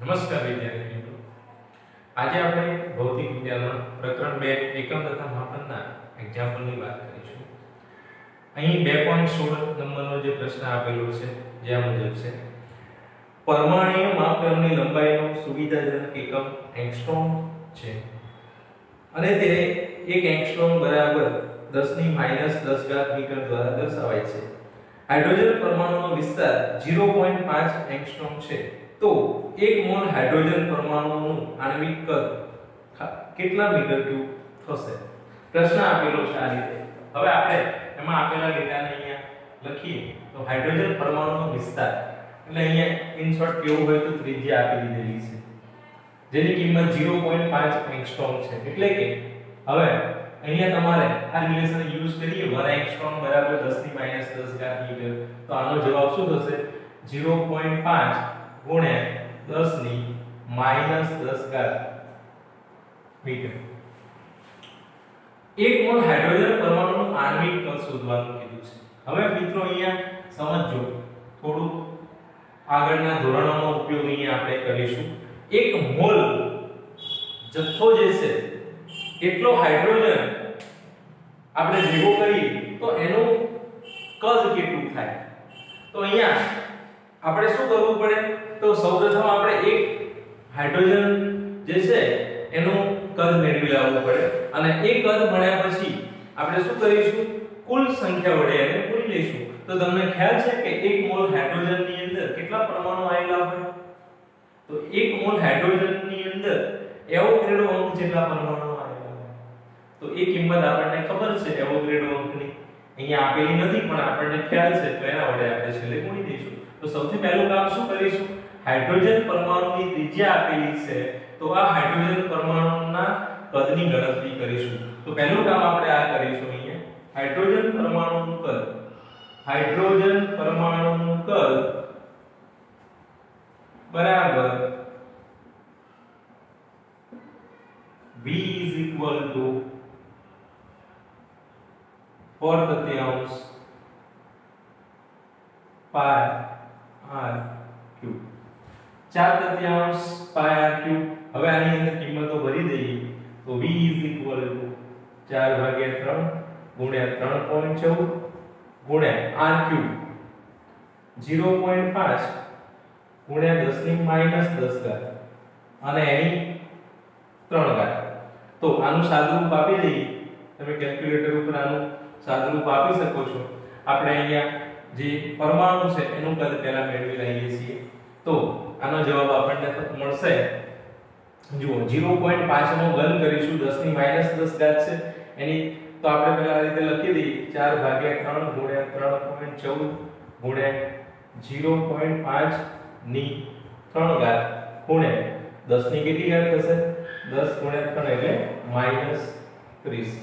નમસ્કાર વિદ્યાર્થી મિત્રો, આજે આપણે ભૌતિક વિજ્ઞાનના પ્રકરણ 2 એકમ તથા માપનના એક્ઝામ્પલની વાત કરીશું. અહીં 2.16 નંબરનો જે પ્રશ્ન આપેલો છે જે આ મુજબ છે: પરમાણ્વીય માપનની લંબાઈનો સુવિધાજનક એકમ એંગસ્ટ્રોમ છે અને તે 1 એંગસ્ટ્રોમ બરાબર 10 ની -10 મીટર દ્વારા દર્શાવાય છે. હાઇડ્રોજન પરમાણુનો વિસ્તાર 0.5 એંગસ્ટ્રોમ છે. તો 1 મોલ હાઇડ્રોજન પરમાણુનું આણ્વિક કદ કેટલા મીટર ક્યુબ થશે? પ્રશ્ન આપેલો છે આ રીતે. હવે આપણે એમાં આપેલા ડેટાને અહીંયા લખીએ તો હાઇડ્રોજન પરમાણુનો વિસ્તાર એટલે અહીંયા ઇન શોર્ટ કેવું હોય તો ત્રિજ્યા આપી દીધેલી છે જેની કિંમત 0.5 એંગસ્ટ્રોમ છે. એટલે કે હવે અહીંયા તમારે આ રિલેશન યુઝ કરીએ 1 એંગસ્ટ્રોમ બરાબર 10 ની -10 મીટર, તો આનો જવાબ શું થશે? 0.5 ગુણ્યા 10 ની -10 મીટર. 1 મોલ હાઇડ્રોજન પરમાણુનું આણ્વિક કદ શોધવાનું કીધું છે. હવે મિત્રો અહીંયા સમજો, થોડું આગળના ધોરણોનો ઉપયોગ અહીંયા આપણે કરીશું. 1 મોલ જથ્થો જે છે એટલો હાઇડ્રોજન આપણે ભેગો કરીએ તો એનું કદ કેટલું થાય? તો અહીંયા આપણે શું કરવું પડે? તો સૌપ્રથમ આપણે 1 હાઇડ્રોજન જે છે એનું કદ મેળવી લાવવું પડે અને એ કદ મળ્યા પછી આપણે શું કરીશું? કુલ સંખ્યા વડે એને પૂરી લઈશું. તો તમને ખ્યાલ છે કે 1 મોલ હાઇડ્રોજન ની અંદર કેટલા પરમાણુ આવેલા હોય? તો 1 મોલ હાઇડ્રોજન ની અંદર એવોગેડ્રો અંક જેટલા પરમાણુ આવેલા હોય. તો એ કિંમત આપણને ખબર છે એવોગેડ્રો અંકની, અહીંયા આપેલી નથી પણ આપણને ખ્યાલ છે, તો એના વડે આપણે છેલ્લે ગુણી દઈશું. તો સૌથી પહેલું કામ શું કરીશું? હાઇડ્રોજન પરમાણુની ત્રિજ્યા આપેલી છે તો આ હાઇડ્રોજન પરમાણુના કદની ગણતરી કરીશું. તો પહેલું કામ આપણે આ કરીશું. અહીંયા હાઇડ્રોજન પરમાણુનું કદ, હાઇડ્રોજન પરમાણુનું કદ બરાબર V is equal to 4/3 pi r cube, 4/3 pi r cube. હવે આની અંદર કિંમતો ભરી દઈએ તો V is equal to 4/3 ગુણ્યા 3.14 ગુણ્યા r cube 0.5 ગુણ્યા 10 ની -10 અને એની 3 ઘાત. તો આનું સાદુરૂપ આપી દઈએ. તમે કેલ્ક્યુલેટર ઉપર આનું સાદુરૂપ આપી શકો છો. આપણે અહીંયા જે પરમાણુ છે એનું કદ પહેલા મેળવી લઈએ છીએ. તો આનો જવાબ આપણને મળશે, જુઓ 0.5 નો ઘન કરીશું, 10 ની -10 ઘાત છે એની, તો આપણે પહેલા આ રીતે લખી દઈએ 4/3 ગુણ્યા 3.14 ગુણ્યા 0.5 ની 3 ઘાત ગુણ્યા 10 ની કેટલી ઘાત થશે? 10 ગુણ્યા 3 એટલે -30.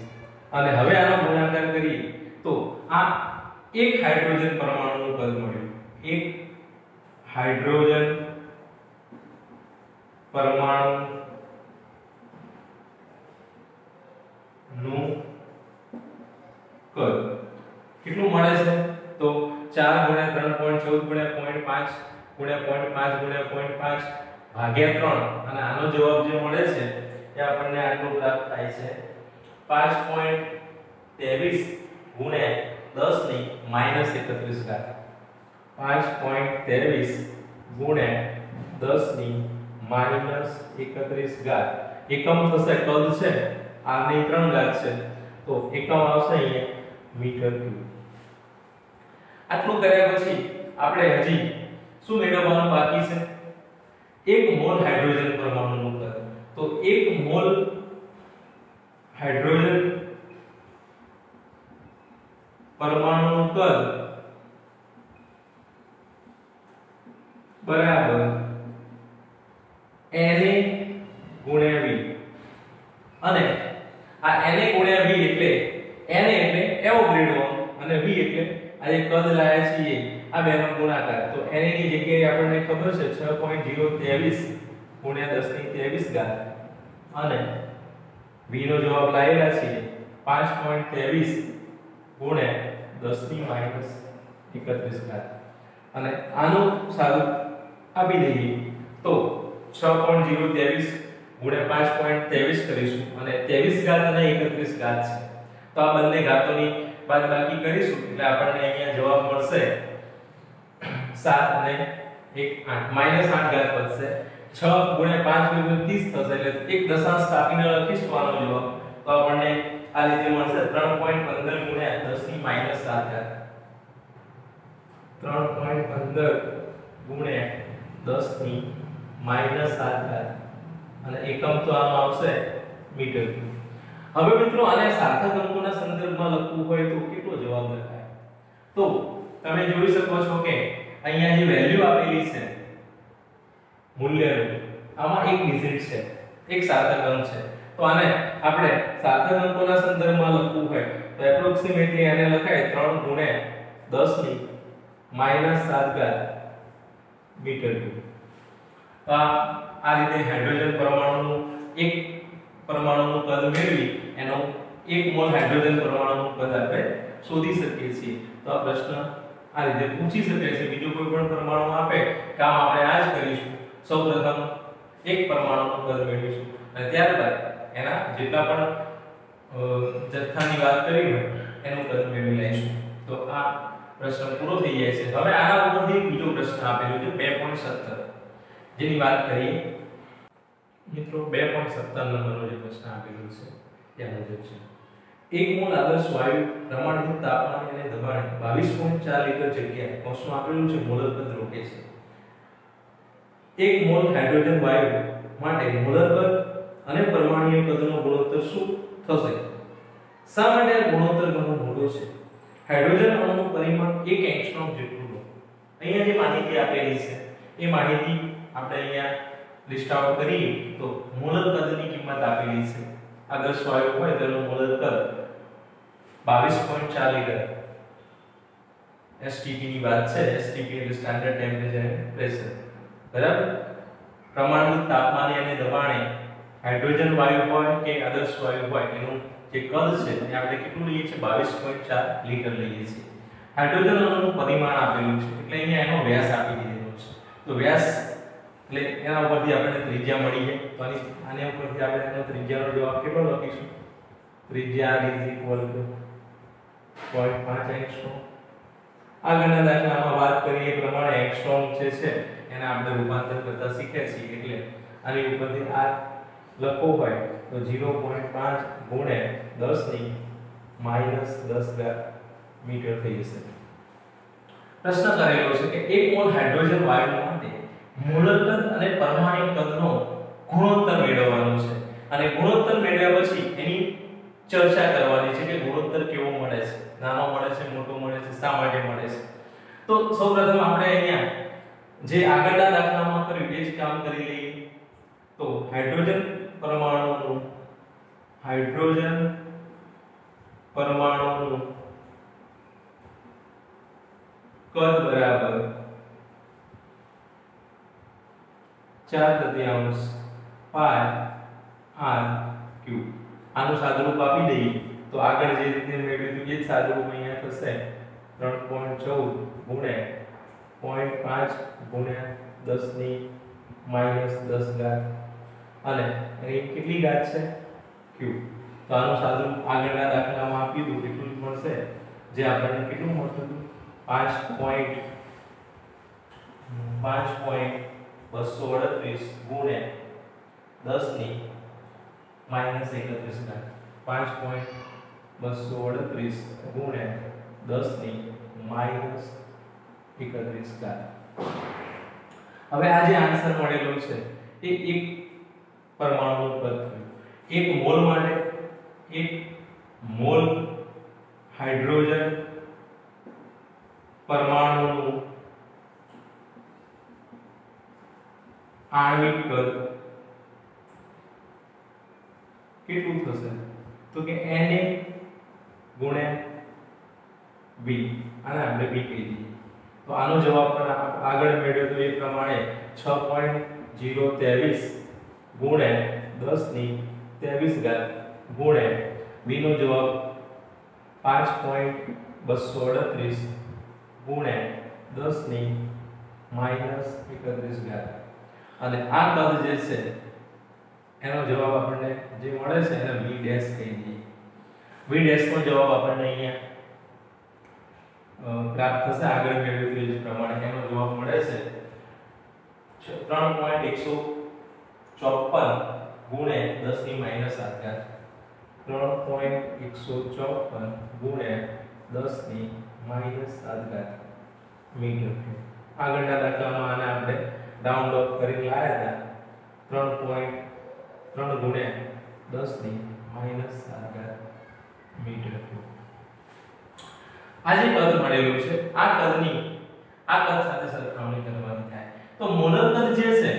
અને હવે આનો ગુણાકાર કરીએ તો આ એક હાઇડ્રોજન પરમાણુનું કદ મળ્યું. એક હાઇડ્રોજન પરમાણુનું કદ કેટલું મળે છે? તો 4 ગુણ્યા 3.14 ગુણ્યા 0.5 ગુણ્યા 0.5 ગુણ્યા 0.5 ભાગ્યા 3 અને આનો જવાબ જે મળે છે એ આપણને આટલું પ્રાપ્ત થાય છે 5.23 ગુણ્યા 10 ની -31 ઘાત. 5.23 ગુણ્યા 10 ની -31 ઘાત. એકમ થશે કદ છે, r ની 3 ઘાત છે, તો એકમ આવશે અહીંયા મીટર ક્યુબ. આટલું કર્યા પછી આપણે હજી શું મેળવવાનું બાકી છે? 1 મોલ હાઇડ્રોજન પરમાણુનું કદ. તો 1 મોલ હાઇડ્રોજન પરમાણુનું કદ બરાબર Na ગુણ્યા V. અને આ Na ગુણ્યા V એટલે Na એટલે એવોગેડ્રો અંક અને V એટલે આ જે કદ લાયા છીએ આ બેનો ગુણાકાર. તો Na ની જગ્યાએ આપણને ખબર છે 6.023 ગુણ્યા 10 ની 23 ઘાત અને V નો જવાબ લાયેલા છે 5.23 ગુણ્યા 10 ની -31 ઘાત. અને આનું સાદું આપી દઈએ તો 6.023 ગુણ્યા 5.23 કરીશું અને 23 ઘાત અને 31 ઘાત છે તો આ બંને ઘાતોની બાદબાકી કરીશું એટલે આપણને અહીંયા જવાબ મળશે 7 અને 1 8 -8 ઘાત વધશે 6 ગુણ્યા 5 30 થશે એટલે એક દશાંશ કાપીને લખીશું આનો જવાબ તો આપણને આ રીતે મળશે 3.15 ગુણ્યા 10 ની -7 ઘાત 3.15 ગુણ્યા 10 ની -7 ઘાત અને એકમ તો આનો આવશે મીટર ક્યુબ. હવે મિત્રો આને સાર્થક અંકોના સંદર્ભમાં લખવું હોય તો કેટલો જવાબ લખાય તો તમે જોઈ શકો છો કે અહીંયા જે વેલ્યુ આપેલી છે મૂલ્યનું આમાં એક ડિજિટ છે એક સાર્થક અંક છે તો આને આપણે સાર્થક અંકોના સંદર્ભમાં લખવું હોય તો એપ્રોક્સિમેટલી આને લખાય 3 ગુણ્યા 10 ની -7 ઘાત મીટર ક્યુબ. આ રીતે હાઇડ્રોજન પરમાણુનું એક પરમાણુનું કદ મેળવી એનો 1 મોલ હાઇડ્રોજન પરમાણુનું કદ આપણે શોધી શકીએ છીએ તો આ પ્રશ્ન આ રીતે પૂછી શકાય છે. બીજો કોઈ પણ પરમાણુ આપે કામ આપણે આ જ કરીશું. સૌપ્રથમ એક પરમાણુનું કદ મેળવીશું અને ત્યારબાદ એના જેટલા પણ જથ્થાની વાત કરી હોય એનું કદ મેળવી લઈશું તો આ પ્રશ્ન પૂરો થઈ જાય છે. હવે આના ઉપરથી બીજો પ્રશ્ન આપેલો છે 2.17 જેની વાત કરીએ મિત્રો 2.17 નંબરનો જે પ્રશ્ન આપેલો છે ત્યાં મુજબ છે 1 મોલ આદર્શ વાયુ પ્રમાણભૂત તાપમાને અને દબાણે 22.4 લીટર જગ્યાએ કોષમાં આપેલું છે મોલર કદ રોકે છે. 1 મોલ હાઇડ્રોજન વાયુ માટે મોલર કદ અને પરમાણુય કદનો ગુણોત્તર શું થશે? શા માટે આ ગુણોત્તર ઘણો મોટો છે? હાઇડ્રોજન અણુનું પરિમાણ 1 એંગસ્ટ્રોમ જેટલું છે. અહીંયા જે માહિતી આપેલી છે એ માહિતી આપણે અહીંયા લિસ્ટ આઉટ કરીએ તો મોલર કદની કિંમત આપેલી છે. આદર્શ વાયુ હોય તેનું મોલર કદ 22.4 લીટર STP ની વાત છે. STP એટલે સ્ટાન્ડર્ડ ટેમ્પરેચર એન્ડ પ્રેશર બરાબર. પ્રમાણભૂત તાપમાને અને દબાણે હાઇડ્રોજન વાયુ હોય કે આદર્શ વાયુ હોય એનું જે કદ છે એ આપણે કેટલું લઈએ છીએ 22.4 લીટર લઈએ છીએ. હાઇડ્રોજન અણુનું પરિમાણ આપેલું છે એટલે અહીંયા એનો વ્યાસ આપી દીધેલો છે તો વ્યાસ એટલે એના ઉપરથી આપણને ત્રિજ્યા મળી જાય તો આની ઉપરથી આપણે એનો ત્રિજ્યાનો જવાબ કેટલો લખીશું? ત્રિજ્યા r 0.5 એંગસ્ટ્રોમ. આગળના દાખલામાં વાત કરીએ એ પ્રમાણે એંગસ્ટ્રોમ જે છે એને આપણે રૂપાંતર કરતા શીખ્યા છીએ એટલે આની ઉપરથી r લખવો હોય તો 0.5 ગુણ્યા 10 ની -10 ઘાત મીટર થઈ જશે. પ્રશ્ન કરેલો છે કે 1 મોલ હાઇડ્રોજન વાયુ માટે મોલર કદ અને પરમાણુ કદનો ગુણોત્તર મેળવવાનો છે અને ગુણોત્તર મેળવ્યા પછી એની ચર્ચા કરવાની છે કે ગુણોત્તર કેવો મળે છે, નાનો મળે છે, મોટો મળે છે, શા માટે મળે છે. તો સૌપ્રથમ આપણે અહીંયા જે આગળના દાખલામાં કર્યું એ જ કામ કરી લઈએ. તો હાઇડ્રોજન પરમાણુનું કદ બરાબર 4/3 પાઈ r ક્યુબ. આનું સાદુરૂપ આપી દઈએ તો આગળ જે રીતે મેળવ્યું હતું એ જ સાદુરૂપ અહીંયા થશે 3.14 ગુણ્યા 0.5 ગુણ્યા 10 ની -10 ઘાત અને એની કેટલી ઘાત છે? ક્યુબ. તો આનું સાદુરૂપ આગળના દાખલામાં આપી દીધું એટલું જ મળશે જે આપણને કેટલું મળતું હતું 5.238 ગુણ્યા 10 ની -31 ઘાત 5.238 ગુણ્યા 10 ની -31 ઘાત. હવે આ જે આન્સર મળેલો છે એ એક પરમાણુનું કદ થયું. એક મોલ માટે 1 મોલ હાઇડ્રોજન પરમાણુનું આણ્વિક કદ કેટલું થશે? તો કે Na ગુણ્યા V. આને આપણે V કહી દઈએ. તો આનો જવાબ પણ આગળ મેળવ્યો તો એ પ્રમાણે 6.023 ગુણ્યા 10 ની 23 ઘાત ગુણ્યા V નો જવાબ 5.238 ગુણ્યા 10 ની -31 ઘાત. અને આ કદ જે છે એનો જવાબ આપણને જે મળે છે એને v ડેશ કહી દઈએ. v ડેશ નો જવાબ આપણને અહીંયા પ્રાપ્ત થશે આગળ મેળવ્યું તે પ્રમાણે. એનો જવાબ મળે છે 3.154 ગુણ્યા 10 ની માઈનસ 7 ઘાત. 3.154 ગુણ્યા 10 ની માઈનસ 7 ઘાત મીટર ક્યુબ. આગળના દાખલામાં આને આપણે ડાઉનલોડ કરીને લાવ્યા હતા 3.3 ગુણ્યા 10 ની માઈનસ 7 ઘાત મીટર ક્યુબ. આ જે કદ મળેલું છે આ કદની આ કદ સાથે સરખામણી કરવાની થાય તો મોલર કદ જે છે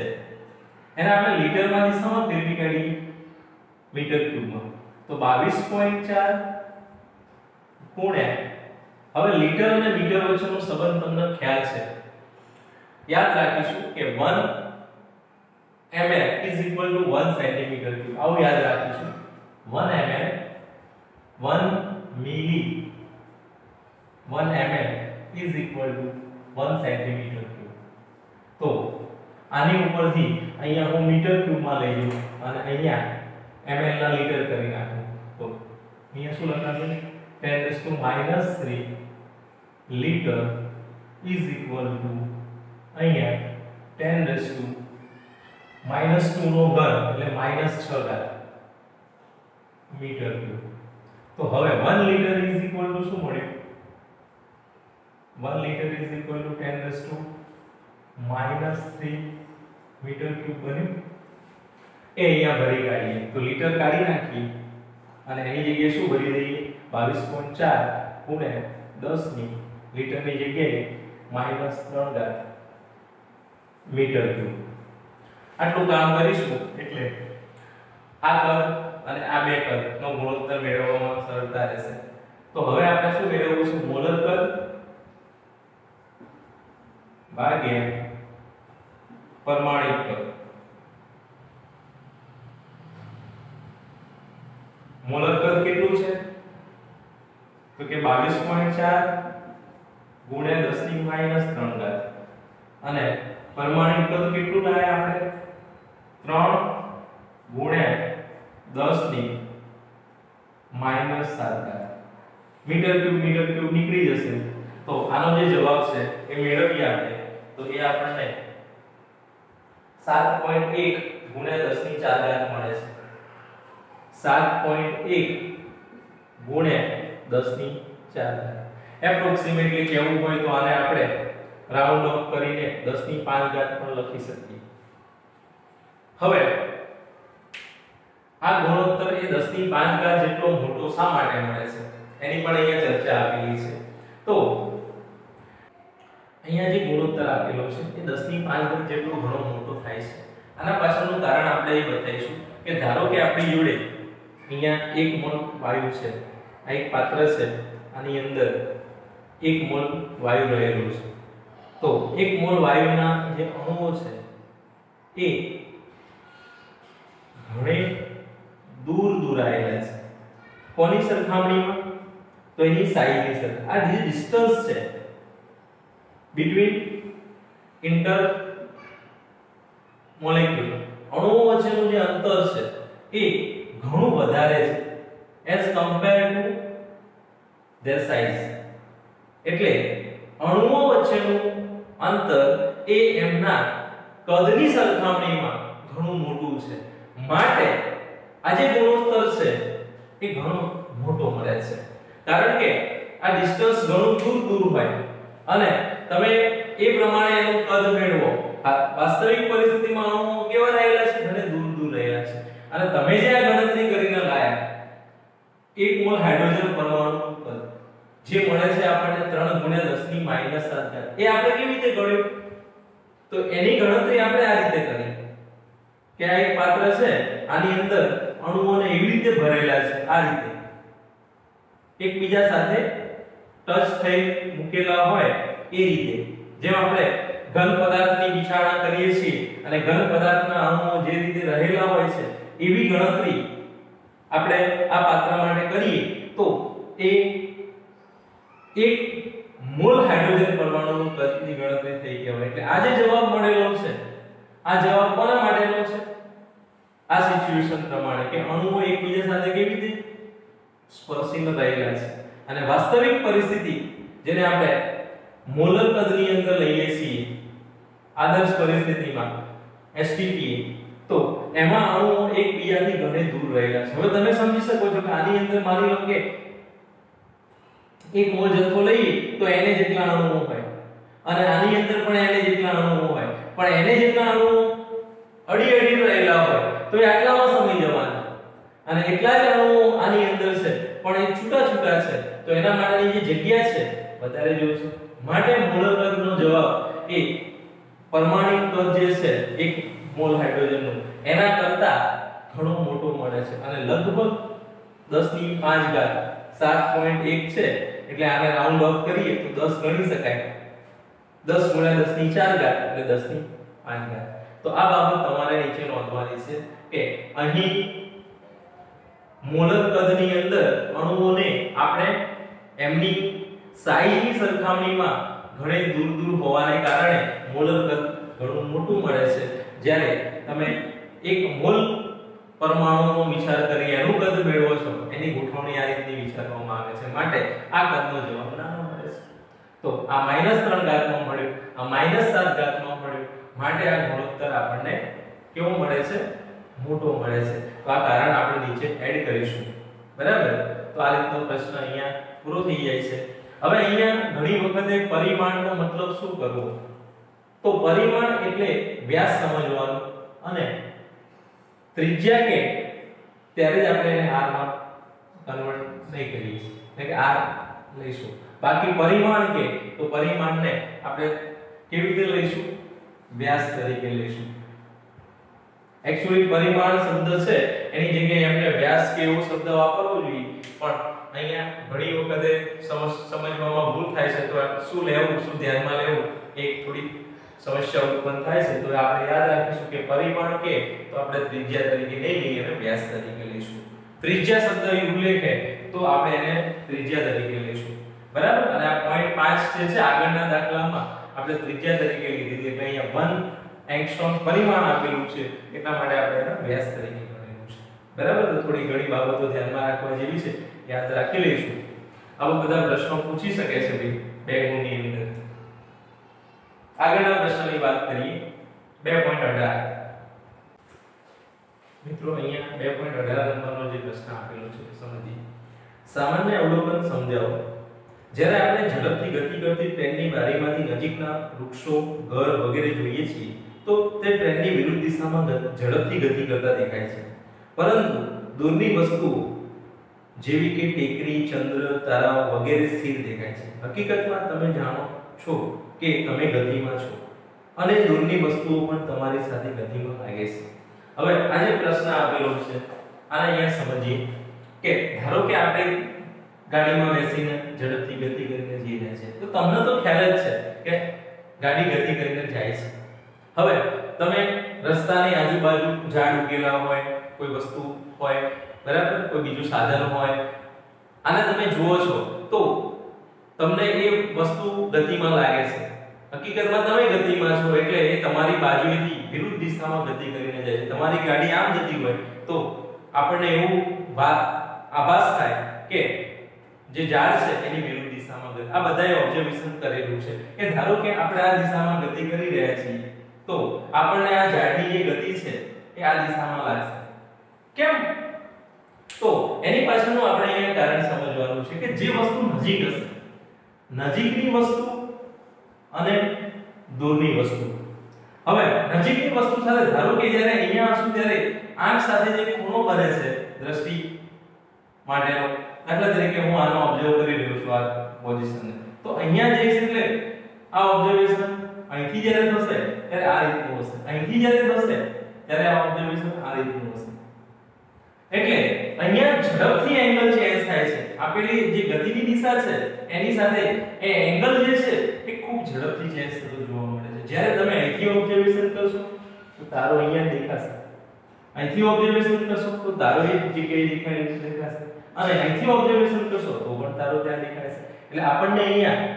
એને આપણે લીટરમાં દિશામાં ફેરવી કાઢીએ મીટર ક્યુબમાં તો 22.4 ગુણ્યા હવે લીટર અને મીટર વચ્ચેનો સંબંધ તમને ખ્યાલ છે યાદ રાખીશું કે 1 ml = 1 સેન્ટીમીટર ક્યુબ. આવું યાદ રાખીશું 1 ml 1 મિલી 1 ml = 1 સેન્ટીમીટર ક્યુબ. તો આની ઉપરથી અહીંયા હું મીટર ક્યુબમાં લઈ જઉં અને અહીંયા ml ના લીટર કરી નાખું તો અહીંયા શું લખાશે 10⁻³ લીટર = અહીંયા 10⁻² નો ઘન એટલે -6 ઘાત મીટર ક્યુબ. તો હવે 1 લીટર = શું મળ્યું 1 લીટર = 10⁻³ મીટર ક્યુબ બન્યું. એ અહીંયા ભરી કાઢીએ તો લીટર કાઢી નાખીએ અને એની જગ્યાએ શું ભરી દઈએ 22.4 ગુણ્યા 10 ની લીટરની જગ્યાએ -3 ઘાત મીટર ક્યુબ. આટલું કામ કરીશું એટલે આ કદ અને આ બે કદનો ગુણોત્તર મેળવવામાં સરળતા રહેશે. તો હવે આપણે શું મેળવવું છે મોલર કદ ભાગ્યા પરમાણિક કદ. મોલર કદ કેટલું છે તો કે 22.4 ગુણ્યા 10 ની -3 ઘાત અને પરમાણિક કદ કેટલું લાયા આપણે 3 ગુણ્યા 10 ની -7 ઘાત મીટર ક્યુબ નીકળી જશે. તો આનો જે જવાબ છે એ મેળવીએ આપણે તો એ આપણને 7.1 ગુણ્યા 10 ની 4 ઘાત મળે છે. 7.1 ગુણ્યા 10 ની 4 ઘાત. એપ્રોક્સિમેટલી કહેવું હોય તો આને આપણે રાઉન્ડ ઓફ કરીને 10 ની 5 ઘાત પણ લખી શકીએ. હવે આ ગુણોત્તર એ 10 ની 5 ઘાત જેટલો મોટો શા માટે મળે છે એની પણ અહીંયા ચર્ચા આપેલી છે. તો અહીંયા જે ગુણોત્તર આપેલો છે એ 10 ની 5 ઘાત જેટલો ઘણો મોટો થાય છે. આના પાછળનું કારણ આપણે એ બતાવીશું કે ધારો કે આપણી જોડે અહીંયા 1 મોલ વાયુ છે. આ એક પાત્ર છે આની અંદર 1 મોલ વાયુ રહેલું છે. તો 1 મોલ વાયુના જે અણુઓ છે એ ઘણે દૂર આવેલા છે. કોની સરખામણીમાં તો એની સાઈઝની સરખામણી. આ જે ડિસ્ટન્સ છે between inter molecule અણુઓ વચ્ચેનું જે અંતર છે એ ઘણું વધારે છે as compared to their size. એટલે અણુઓ વચ્ચેનું અંતર એ એમના કદની સરખામણીમાં ઘણું મોટું છે. માટે આ જે ગુણોત્તર છે એ ઘણો મોટો મળે છે. કારણ કે આ ડિસ્ટન્સ ઘણું દૂર હોય અને તમે એ પ્રમાણે એનું કદ મેળવો. વાસ્તવિક પરિસ્થિતિમાં અણુઓ કેવા રહેલા છે ઘણે દૂર રહેલા છે અને તમે જે આ ગણતરી કરીને લાયા 1 મોલ હાઇડ્રોજન પરમાણુનું કદ જે મળે છે આપણને 3 ગુણ્યા 10 ની -7 ઘાત. એ આપણે કેવી રીતે ગણ્યું તો એની ગણતરી આપણે આ રીતે કરી કે આ એક પાત્ર છે આની અંદર અણુઓને એવી રીતે ભરેલા છે આ રીતે એકબીજા સાથે ટચ થઈ મૂકેલા હોય એ રીતે જેમ આપણે ઘન પદાર્થની વિચારણા કરીએ છીએ અને ઘન પદાર્થના અણુઓ જે રીતે રહેલા હોય છે એવી ગણતરી આપણે આ પાત્ર માટે કરીએ તો એ 1 મોલ હાઇડ્રોજન પરમાણુનું કદની ગણતરી થઈ કહેવાય. એટલે આ જે જવાબ મળેલો છે આ જવાબ કોના માટેનો છે? આ સિચ્યુએશન પ્રમાણે કે અણુઓ એકબીજા સાથે કેવી રીતે સ્પર્શીને રહેલા છે અને વાસ્તવિક પરિસ્થિતિ જેને આપણે મોલર કદની અંદર લઈએ છીએ આદર્શ પરિસ્થિતિમાં STP તો એમાં અણુઓ એકબીજાથી ઘણે દૂર રહેલા છે. હવે તમે સમજી શકો છો કે આની અંદર માની લો કે એક મોલ જથ્થો લઈએ તો એને જેટલા અણુઓ હોય અને આની અંદર પણ એને જેટલા અણુઓ હોય પણ એને જેટલા અણુઓ અડી રહેલા હોય તો એ આટલામાં સમય જવાના અને એટલા જ અણુઓ આની અંદર છે પણ એ છૂટા છે તો એના માટેની જે જગ્યા છે વધારે જોઈશે. માટે મોલર કદનો જવાબ એ પરમાણિક કદ જે છે એક મોલ હાઇડ્રોજનનું એના કરતા ઘણો મોટો મળે છે અને લગભગ 10 ની 5 ઘાત 7.1 છે એટલે આને રાઉન્ડ ઓફ કરીએ તો 10 ગણી શકાય. 10 ગુણ્યા 10 ની 4 ઘાત એટલે 10 ની 5 ઘાત. તો આ બાબત તમારે નીચે નોંધવાની છે કે અહીં મોલર કદની અંદર અણુઓને આપણે એમની સાઈઝની સરખામણીમાં ઘણે દૂર હોવાને કારણે મોલર કદ ઘણું મોટું મળે છે. જ્યારે તમે એક મોલ પરમાણુનો વિચાર કરી એનું કદ મેળવો છો એની ગોઠવણી આ રીતની વિચારવામાં આવે છે. માટે આ કદનો જવાબ નાનો મળે છે. તો આ -3 ઘાતમાં મળ્યું, આ -7 ઘાતમાં મળ્યું. માટે આ ગુણોત્તર આપણને કેવો મળે છે? મોટો મળે છે. તો આ કારણ આપણે નીચે એડ કરીશું. બરાબર? તો આ રીતનો પ્રશ્ન અહીંયા પૂરો થઈ જાય છે. હવે અહીંયા ઘણી વખતે પરિમાણનો મતલબ શું કરવો? તો પરિમાણ એટલે વ્યાસ સમજવાનો અને ત્રિજ્યા કે ત્યારે જ આપણે એને r માં કન્વર્ટ નહીં કરીએ એટલે કે r લઈશું. બાકી પરિમાણ કે તો પરિમાણને આપણે કેવી રીતે લઈશું? વ્યાસ તરીકે લઈશું. એક્ચ્યુઅલી પરિમાણ શબ્દ છે એની જગ્યાએ આપણે વ્યાસ કે એવો શબ્દ વાપરવો જોઈએ પણ અહીંયા ઘણી વખતે સમજવામાં ભૂલ થાય છે. તો શું લેવું, શું ધ્યાનમાં લેવું એક થોડી સમસ્યા ઉત્પન્ન થાય છે. તો આપણે યાદ રાખીશું કે પરિમાણ કે તો આપણે ત્રિજ્યા તરીકે નહીં લઈએ અને વ્યાસ તરીકે લઈશું. ત્રિજ્યા શબ્દ ઉલ્લેખ છે તો આપણે એને ત્રિજ્યા તરીકે લઈશું. બરાબર? અને આ 0.5 જે છે આગળના દાખલામાં આપણે ત્રિજ્યા તરીકે લીધી એટલે અહીંયા 1 એંગસ્ટ્રોમ પરિમાણ આપેલું છે એટલા માટે આપણે એને વ્યાસ તરીકે ગણેલું છે. બરાબર? તો થોડી ઘણી બાબતો ધ્યાનમાં રાખવા જેવી છે, યાદ રાખી લઈશું. આવા બધા પ્રશ્નો પૂછી શકે છે ભાઈ 2 ગુણની અંદર. આગળના પ્રશ્નની વાત કરીએ 2.18. મિત્રો અહીંયા 2.18 નંબરનો જે પ્રશ્ન આપેલો છે સમજીએ. સામાન્ય અવલોકન સમજાવો. જ્યારે આપણે ઝડપથી ગતિ કરતી ટ્રેનની બારીમાંથી નજીકના વૃક્ષો, ઘર વગેરે જોઈએ છીએ તો તે ટ્રેનની વિરુદ્ધ દિશામાં ઝડપથી ગતિ કરતા દેખાય છે. પરંતુ દૂરની વસ્તુઓ જેવી કે ટેકરી, ચંદ્ર, તારાઓ વગેરે સ્થિર દેખાય છે. હકીકતમાં તમે જાણો છો કે તમે ગતિમાં છો અને દૂરની વસ્તુઓ પણ તમારી સાથે ગતિમાં લાગે છે. હવે આ જે પ્રશ્ન આપેલો છે આને અહીંયા સમજીએ કે ધારો કે આપણે ગાડીમાં બેસીને ઝડપથી ગતિ કરીને જઈ રહ્યા છે તો તમને તો ખ્યાલ જ છે કે ગાડી ગતિ કરીને જાય છે. હવે તમે રસ્તાની આજુબાજુ ઝાડ ઉગેલા હોય, કોઈ વસ્તુ હોય, બરાબર, કોઈ બીજું સાધન હોય, આને તમે જુઓ છો તો તમને એ વસ્તુ ગતિમાં લાગે છે. હકીકતમાં તમે ગતિમાં છો એટલે એ તમારી બાજુએથી વિરુદ્ધ દિશામાં ગતિ કરીને જાય છે. તમારી ગાડી આમ જતી હોય તો આપણને એવું આભાસ થાય કે જે ઝાડ છે એની વિરુદ્ધ દિશામાં ગતિ. આ બધાએ ઓબ્ઝર્વેશન કરેલું છે કે ધારો કે આપણે આ દિશામાં ગતિ કરી રહ્યા છીએ તો આપણને આ ઝાડની જે ગતિ છે એ આ દિશામાં લાગશે. કેમ? તો એની પાછળનું આપણે અહીંયા કારણ સમજવાનું છે કે જે વસ્તુ નજીક હશે, નજીકની વસ્તુ અને દૂરની વસ્તુ. હવે નજીકની વસ્તુ સાથે ધારો કે જ્યારે અહીંયા હશું ત્યારે આંખ સાથે જે ખૂણો બને છે દ્રષ્ટિ માટેનો, દાખલા તરીકે હું આનો ઓબ્ઝર્વ કરી રહ્યો છું આ પોઝિશનને, તો અહીંયા જઈશ એટલે આ ઓબ્ઝર્વેશન અહીંથી જ્યારે થશે ત્યારે આ રીતનું હશે, અહીંથી જ્યારે થશે ત્યારે આ ઓબ્ઝર્વેશન આ રીતનું હશે. એટલે અહીંયા ઝડપથી એંગલ ચેન્જ થાય છે. આપેલી જે ગતિની દિશા છે એની સાથે એ એંગલ જે છે એ ખૂબ ઝડપથી ચેન્જ થતો જોવા મળે છે. જ્યારે તમે અહીંથી ઓબ્ઝર્વેશન કરશો તો તારો અહીંયા દેખાશે, અહીંથી ઓબ્ઝર્વેશન કરશો તો તારો એક જગ્યાએ દેખાશે, અને અહીંથી ઓબ્ઝર્વેશન કરશો તો પણ તારો ત્યાં દેખાશે. એટલે આપણને અહીંયા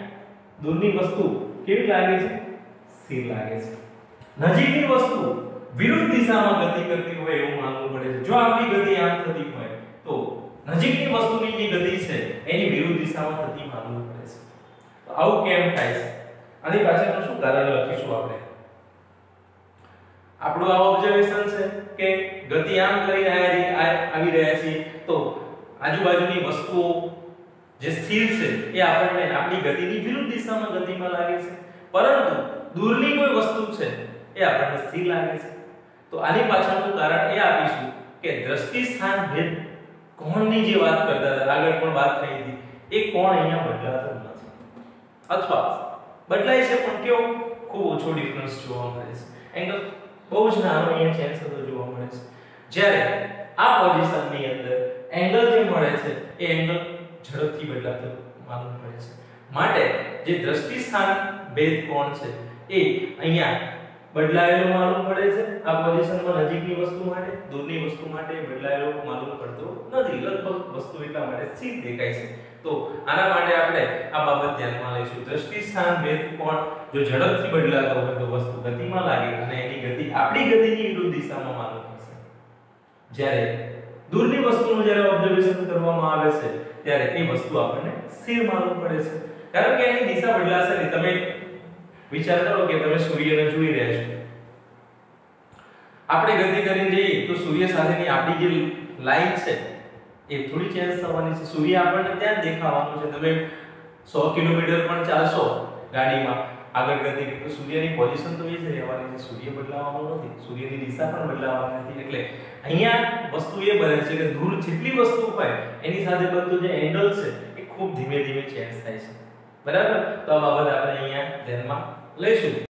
દૂરની વસ્તુ કેવી લાગે છે? સ્થિર લાગે છે. નજીકની વસ્તુ વિરુદ્ધ દિશામાં ગતિ કરતી હોય એવું માનવું પડે છે. જો આપણી ગતિ આમ થતી હોય તો નજીકની વસ્તુની જે ગતિ છે એની વિરુદ્ધ દિશામાં થતી માનવું પડે છે. તો આવું કેમ થાય છે? આની પાછળનું શું કારણ લખીશું આપણે. આપણું આ ઓબ્ઝર્વેશન છે કે ગતિ આમ કરીને આવી રહ્યા છે તો આજુબાજુની વસ્તુઓ જે સ્થિર છે એ આપણને આપણી ગતિની વિરુદ્ધ દિશામાં ગતિમાં લાગે છે, પરંતુ દૂરની કોઈ વસ્તુ છે એ આપણને સ્થિર લાગે છે. તો આની પાછળનું કારણ એ આપીશું કે દ્રષ્ટિ સ્થાન ભેદ કોણની જે વાત કરતા હતા, આગળ પણ વાત થઈ હતી, એ કોણ અહીંયા બદલાતો નથી અથવા બદલાય છે પણ કેવો ખૂબ ઓછો ડિફરન્સ જોવા મળે છે. એંગલ બહુ જ નાનો અહીંયા ચેન્જ થતો જોવા મળે છે. જ્યારે આ પોઝિશનની અંદર એંગલ જે મળે છે એ એંગલ ઝડપથી બદલાતો માલુમ પડે છે. માટે જે દ્રષ્ટિ સ્થાન ભેદ કોણ છે એ અહીંયા બદલાયેલો માલુમ પડે છે. આ પોઝિશનમાં નજીકની વસ્તુ માટે, દૂરની વસ્તુ માટે બદલાયેલો માલુમ પડતો નથી. લગભગ વસ્તુ એટલા માટે સ્થિર દેખાય છે. તો આના માટે આપણે આ બાબત ધ્યાનમાં લઈશું. દ્રષ્ટિ સ્થાન ભેદ કોણ જો ઝડપથી બદલાતો હોય તો વસ્તુ ગતિમાં લાગે અને એની ગતિ આપણી ગતિની વિરુદ્ધ દિશામાં માલુમ પડશે. જ્યારે દૂરની વસ્તુનું જ્યારે ઓબ્ઝર્વેશન કરવામાં આવે છે ત્યારે એ વસ્તુ આપણને સ્થિર માલુમ પડે છે, કારણ કે એની દિશા બદલાશે નહીં. તમે વિચાર કરો કે તમે સૂર્યને જોઈ રહ્યા છો, આપણે ગતિ કરીને જઈએ તો સૂર્ય સાથેની આપણી જે લાઈન છે એ થોડી ચેન્જ થવાની છે. સૂર્ય આપણને ત્યાં જ દેખાવાનું છે. તમે 100 કિલોમીટર પણ ચાલશો ગાડીમાં આગળ ગતિ તો સૂર્યની પોઝિશન તો એ જ રહેવાની છે. સૂર્ય બદલાવાનો નથી, સૂર્યની દિશા પણ બદલાવાની નથી. એટલે અહીંયા વસ્તુ એ બને છે કે દૂર જેટલી વસ્તુ હોય એની સાથે બનતો જે એંગલ છે એ ખૂબ ધીમે ધીમે ચેન્જ થાય છે. બરાબર? તો આ બાબત આપણે અહીંયા ધ્યાનમાં લઈશું.